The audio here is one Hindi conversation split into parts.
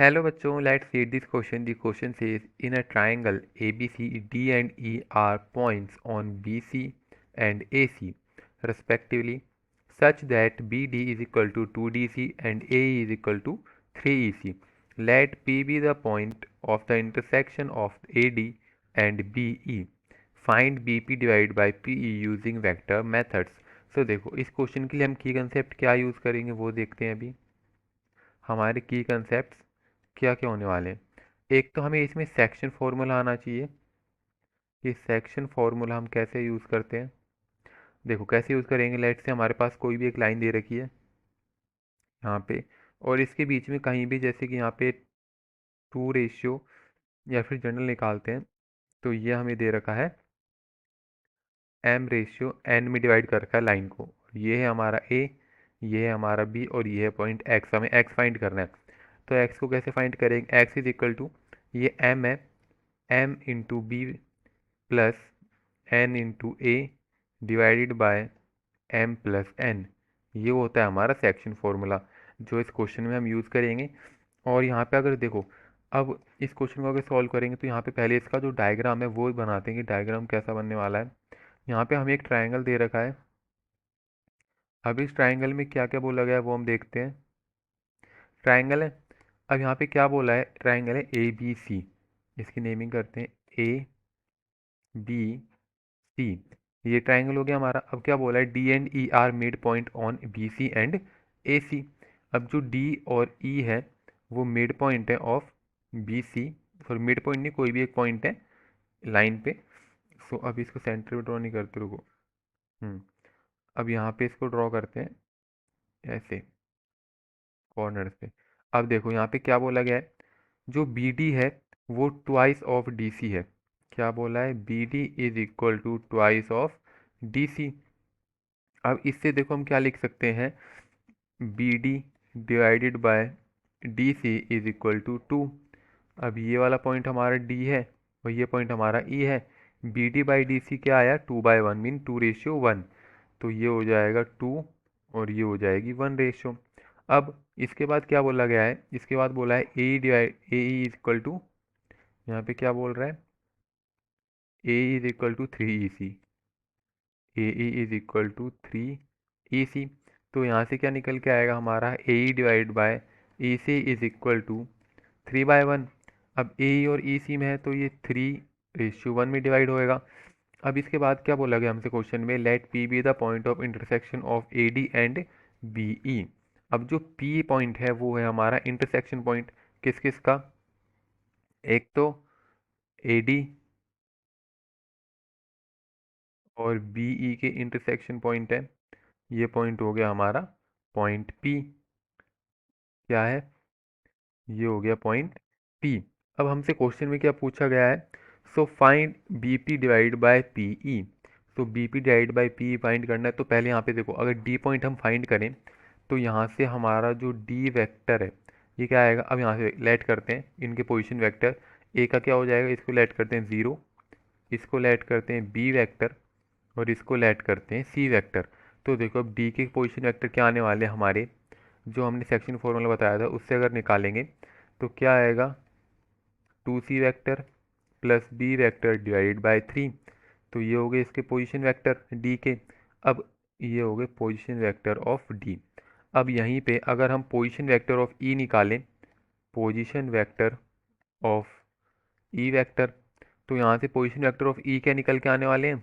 Hello bachcho, let's read this question. The question says, in a triangle ABC, D and E are points on BC and AC respectively, such that BD is equal to 2DC and AE is equal to 3EC. Let P be the point of the intersection of AD and BE. Find BP divided by PE using vector methods. So देखो इस क्वेश्चन के लिए हम की कंसेप्ट क्या यूज़ करेंगे वो देखते हैं अभी। हमारे की कंसेप्ट क्या क्या होने वाले हैं। एक तो हमें इसमें सेक्शन फॉर्मूला आना चाहिए। ये सेक्शन फॉर्मूला हम कैसे यूज़ करते हैं, देखो कैसे यूज़ करेंगे। लेट से हमारे पास कोई भी एक लाइन दे रखी है यहाँ पे, और इसके बीच में कहीं भी जैसे कि यहाँ पे 2 रेशियो या फिर जनरल निकालते हैं, तो ये हमें दे रखा है m/n में डिवाइड कर रखा है लाइन को। ये है हमारा a, ये है हमारा b और ये है पॉइंट x। हमें x फाइंड करना है। तो x को कैसे फाइंड करेंगे, x इज इक्वल टू, ये m है, m into B plus n into A divided by m plus n। ये होता है हमारा सेक्शन फॉर्मूला जो इस क्वेश्चन में हम यूज़ करेंगे। और यहाँ पे अगर देखो, अब इस क्वेश्चन को अगर सॉल्व करेंगे तो यहाँ पे पहले इसका जो डायग्राम है वो बनाते हैं कि डायग्राम कैसा बनने वाला है। यहाँ पे हमें एक ट्रायंगल दे रखा है। अब इस ट्रायंगल में क्या क्या बोला गया है वो हम देखते हैं। ट्रायंगल है, अब यहाँ पे क्या बोला है, ट्रायंगल है ए बी सी। इसकी नेमिंग करते हैं ए बी सी। ये ट्रायंगल हो गया हमारा। अब क्या बोला है, D and E are mid point on B C and A C. अब जो डी और ई है वो मिड पॉइंट है of B C, sorry mid point नहीं, कोई भी एक पॉइंट है लाइन पे। सो अब इसको सेंटर पे ड्रॉ नहीं करते, रुको। अब यहाँ पे इसको ड्रॉ करते हैं ऐसे कॉर्नर पे। अब देखो यहाँ पे क्या बोला गया है, जो बी डी है वो ट्वाइस ऑफ डी सी है। क्या बोला है, B D is equal to twice of D C. अब इससे देखो हम क्या लिख सकते हैं, B D divided by D C is equal to 2। अब ये वाला पॉइंट हमारा डी है और ये पॉइंट हमारा ई है। B D by D C क्या आया, 2/1 मीन 2/1। तो ये हो जाएगा 2 और ये हो जाएगी 1 रेशियो। अब इसके बाद क्या बोला गया है, इसके बाद बोला है A divide A is equal to, यहाँ पे क्या बोल रहा है, A is equal to 3 EC। A is equal to 3 EC। तो यहाँ से क्या निकल के आएगा हमारा, A divide by E C is equal to 3/1। अब ए और ई सी में है तो ये 3/1 में डिवाइड होएगा। अब इसके बाद क्या बोला गया हमसे क्वेश्चन में, let P be the point of intersection of A D and B E. अब जो पी पॉइंट है वो है हमारा इंटरसेक्शन पॉइंट किस किस का, एक तो ए डी और बी ई के इंटरसेक्शन पॉइंट है। ये पॉइंट हो गया हमारा पॉइंट पी। क्या है, ये हो गया पॉइंट पी। अब हमसे क्वेश्चन में क्या पूछा गया है, so find B P divide by P E. तो B P divide by P find करना है। तो पहले यहाँ पे देखो, अगर डी पॉइंट हम फाइंड करें तो यहाँ से हमारा जो डी वेक्टर है ये क्या आएगा। अब यहाँ से लेट करते हैं इनके पोजीशन वेक्टर। ए का क्या हो जाएगा, इसको लेट करते हैं 0, इसको लेट करते हैं बी वेक्टर और इसको लेट करते हैं सी वेक्टर। तो देखो अब डी के पोजीशन वेक्टर क्या आने वाले हैं हमारे, जो हमने सेक्शन फॉर्मूला बताया था उससे अगर निकालेंगे तो क्या आएगा, 2C vector plus B vector divide by 3। तो ये हो गए इसके पोजीशन वेक्टर डी के। अब ये हो गए पोजीशन वेक्टर ऑफ डी। अब यहीं पे अगर हम पोजीशन वेक्टर ऑफ ई निकालें, position vector of E vector, तो यहाँ से पोजीशन वेक्टर ऑफ ई क्या निकल के आने वाले हैं,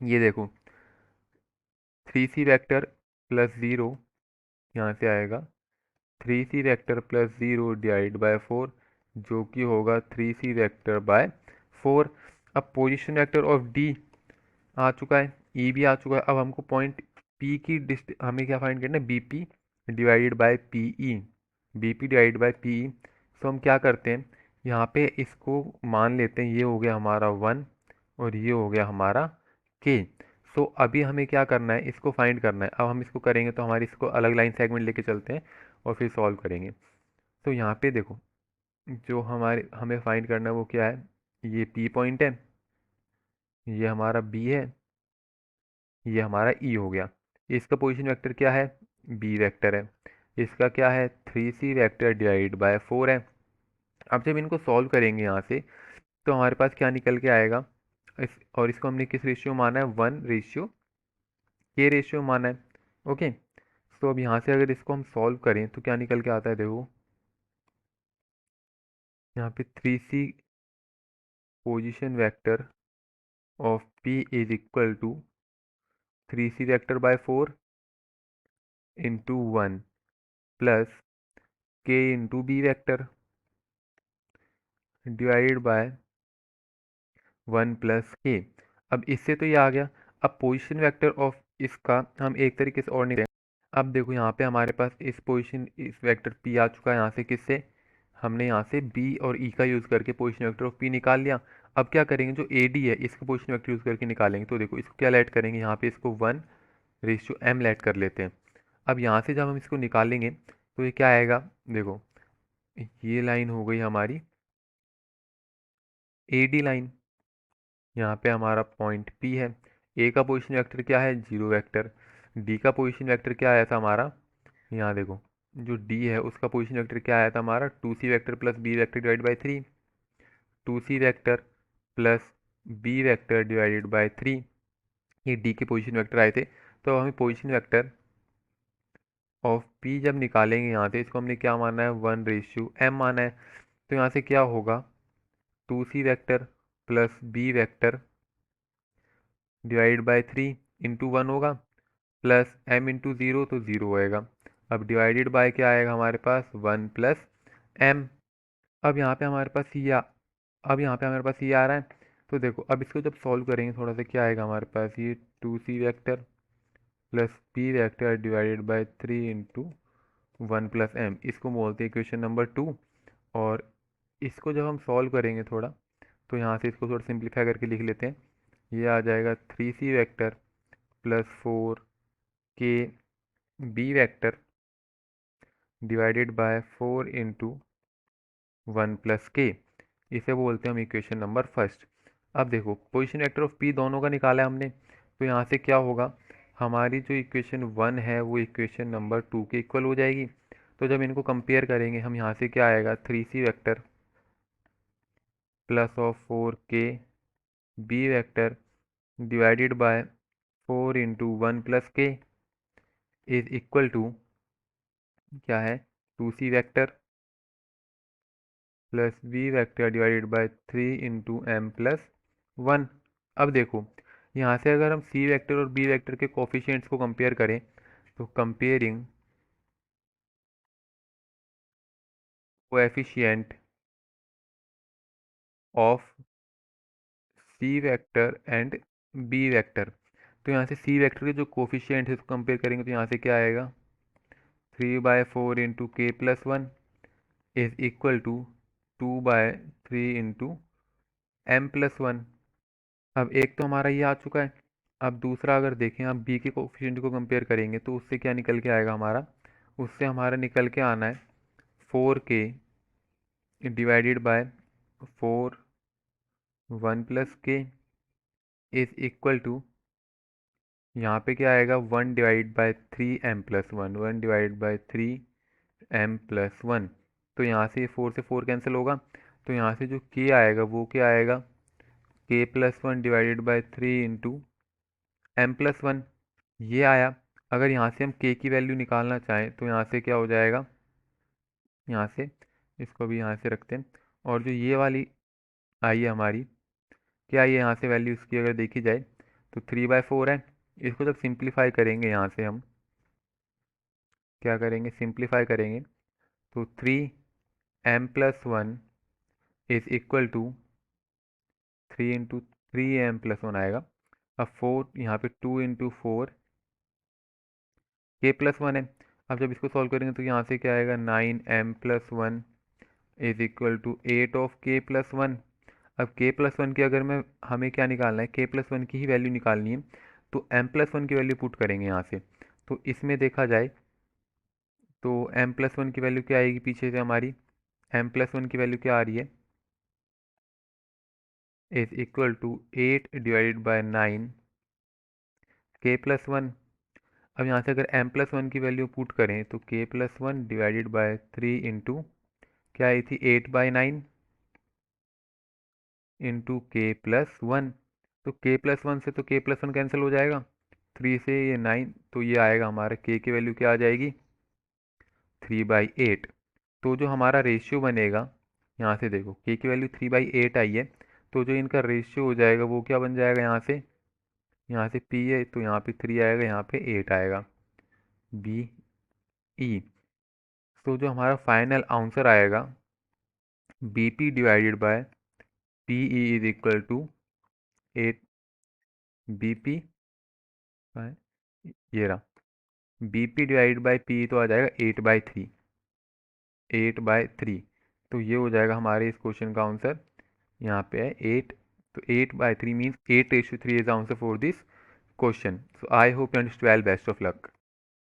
ये देखो 3C वेक्टर प्लस 0, यहाँ से आएगा 3C vector plus 0 divide by 4, जो कि होगा 3C वेक्टर बाय 4। अब पोजीशन वेक्टर ऑफ डी आ चुका है, ई भी आ चुका है। अब हमको पॉइंट पी की हमें क्या फाइंड करना है, B P divided by P E. B P divide by P E. So हम क्या करते हैं, यहाँ पे इसको मान लेते हैं, ये हो गया हमारा 1 और ये हो गया हमारा के। सो अभी हमें क्या करना है, इसको फाइंड करना है। अब हम इसको करेंगे तो हमारी इसको अलग लाइन सेगमेंट लेके चलते हैं और फिर सॉल्व करेंगे। तो यहाँ पे देखो, जो हमारे हमें फाइंड करना है वो क्या है, ये पी पॉइंट है, ये हमारा बी है, ये हमारा ई हो गया। इसका पोजीशन वेक्टर क्या है, बी वेक्टर है। इसका क्या है 3c वेक्टर डिवाइड बाय 4 है। अब जब इनको सॉल्व करेंगे यहाँ से तो हमारे पास क्या निकल के आएगा, और इसको हमने किस रेशियो माना है, 1:k रेशियो माना है। ओके, तो अब यहाँ से अगर इसको हम सॉल्व करें तो क्या निकल के आता है, देखो यहाँ पे 3c position vector of p is equal to 3c vector by 4 into 1 plus k into B vector divided by 1 plus K. अब इससे तो ये आ गया। अब पोजीशन वेक्टर ऑफ इसका हम एक तरीके से और नहीं, अब देखो यहाँ पे हमारे पास इस वेक्टर p आ चुका है यहाँ से, किससे, हमने यहाँ से b और e का यूज़ करके पोजीशन वेक्टर ऑफ p निकाल लिया। अब क्या करेंगे, जो ad है इसका पोजीशन वेक्टर यूज़ करके निकालेंगे। तो देखो इसको क्या ऐड करेंगे, यहाँ पे इसको 1:m ऐड कर लेते हैं। अब यहाँ से जब हम इसको निकालेंगे तो ये क्या आएगा, देखो ये लाइन हो गई हमारी ad लाइन। यहाँ पे हमारा पॉइंट P है। A का पोजीशन वेक्टर क्या है, 0 वेक्टर। D का पोजीशन वेक्टर क्या आया था हमारा, यहाँ देखो जो D है उसका पोजीशन वेक्टर क्या आया था हमारा, 2c vector plus b vector divide by 3। 2c vector plus b vector divided by 3, ये D के पोजीशन वेक्टर आए थे। तो हमें पोजीशन वेक्टर ऑफ P जब निकालेंगे यहाँ से, इसको हमने क्या माना है, 1:m माना है। तो यहाँ से क्या होगा, 2c vector plus b vector divide by 3 into 1 होगा, प्लस m इंटू 0 तो 0 होएगा। अब डिवाइडेड बाय क्या आएगा हमारे पास, 1 प्लस m। अब यहाँ पे हमारे पास ये अब यहाँ पे हमारे पास ये आ रहा है। तो देखो अब इसको जब सॉल्व करेंगे थोड़ा सा, क्या आएगा हमारे पास, ये 2c vector plus b vector divided by 3 into 1 plus m, इसको बोलते हैं इक्वेशन नंबर 2। और इसको जब हम सॉल्व करेंगे थोड़ा, तो यहाँ से इसको थोड़ा सिंप्लीफाई करके लिख लेते हैं। ये आ जाएगा 3c vector plus 4k B vector divided by 4 into 1 plus K, इसे बोलते हैं हम इक्वेशन नंबर फर्स्ट। अब देखो पोजीशन वेक्टर ऑफ पी दोनों का निकाला है हमने, तो यहाँ से क्या होगा, हमारी जो इक्वेशन 1 है वो इक्वेशन नंबर 2 के इक्वल हो जाएगी। तो जब इनको कंपेयर करेंगे हम, यहाँ से क्या आएगा, 3c vector plus of 4k B vector divided by 4 into 1 plus K is equal to क्या है, 2c vector plus B vector divided by 3 into M plus 1। अब देखो यहाँ से अगर हम सी वेक्टर और बी वेक्टर के कोफिशिएंट्स को कंपेयर करें, तो comparing coefficient of C vector and B vector, तो यहाँ से सी वेक्टर के जो कोफिशिएंट है उसको कंपेयर करेंगे, तो यहाँ से क्या आएगा, 3/4 into K plus 1 is equal to 2/3 into M plus 1। अब एक तो हमारा ये आ चुका है। अब दूसरा अगर देखें, आप बी के कोफिशिएंट को कंपेयर करेंगे तो उससे क्या निकल के आएगा हमारा, उससे हमारा निकल के आना है 4k divided by 4 1 plus K is equal to, यहाँ पे क्या आएगा, 1/3 m+1, 1/3 m+1। तो यहाँ से 4 से 4 कैंसिल होगा, तो यहाँ से जो k आएगा वो क्या आएगा, k+1 divided by 3 into m+1, ये आया। अगर यहाँ से हम k की वैल्यू निकालना चाहें तो यहाँ से क्या हो जाएगा, यहाँ से इसको भी यहाँ से रखते हैं। और जो ये वाली आई है हमारी, क्या आई है यहाँ से वैल्यू इसकी अगर देखी जाए, तो 3/4 है। इसको जब सिंप्लीफाई करेंगे यहाँ से हम क्या करेंगे, सिंप्लीफाई करेंगे तो 3m+1 is equal to 3 into 3m+1 आएगा। अब 4 यहाँ पे 2 इंटू 4 k+1 है। अब जब इसको सॉल्व करेंगे तो यहाँ से क्या आएगा, 9m+1 is equal to 8 of k+1। अब k+1 की अगर मैं, हमें क्या निकालना है, k+1 की ही वैल्यू निकालनी है, तो m+1 की वैल्यू पुट करेंगे यहाँ से। तो इसमें देखा जाए तो m+1 की वैल्यू क्या आएगी, पीछे से हमारी m+1 की वैल्यू क्या आ रही है, is equal to 8 divided by 9 k+1। अब यहाँ से अगर m+1 की वैल्यू पुट करें तो k+1 डिवाइडेड बाय 3 इंटू क्या आई थी 8/9 इंटू k+1। तो k+1 से तो k+1 कैंसिल हो जाएगा, 3 से ये 9, तो ये आएगा हमारा k की वैल्यू क्या आ जाएगी 3/8। तो जो हमारा रेशियो बनेगा, यहाँ से देखो k की वैल्यू 3/8 आई है, तो जो इनका रेशियो हो जाएगा वो क्या बन जाएगा, यहाँ से p है तो यहाँ पे 3 आएगा, यहाँ पे 8 आएगा, बी ई। तो जो हमारा फाइनल आंसर आएगा B P divided by P E is equal to 8। B P ये रहा, B P divide by P तो आ जाएगा 8/3, 8/3। तो ये हो जाएगा हमारे इस क्वेश्चन का आंसर, यहाँ पे है 8। तो 8/3 means 8:3 is answer for this question. So I hope you understand, best of luck.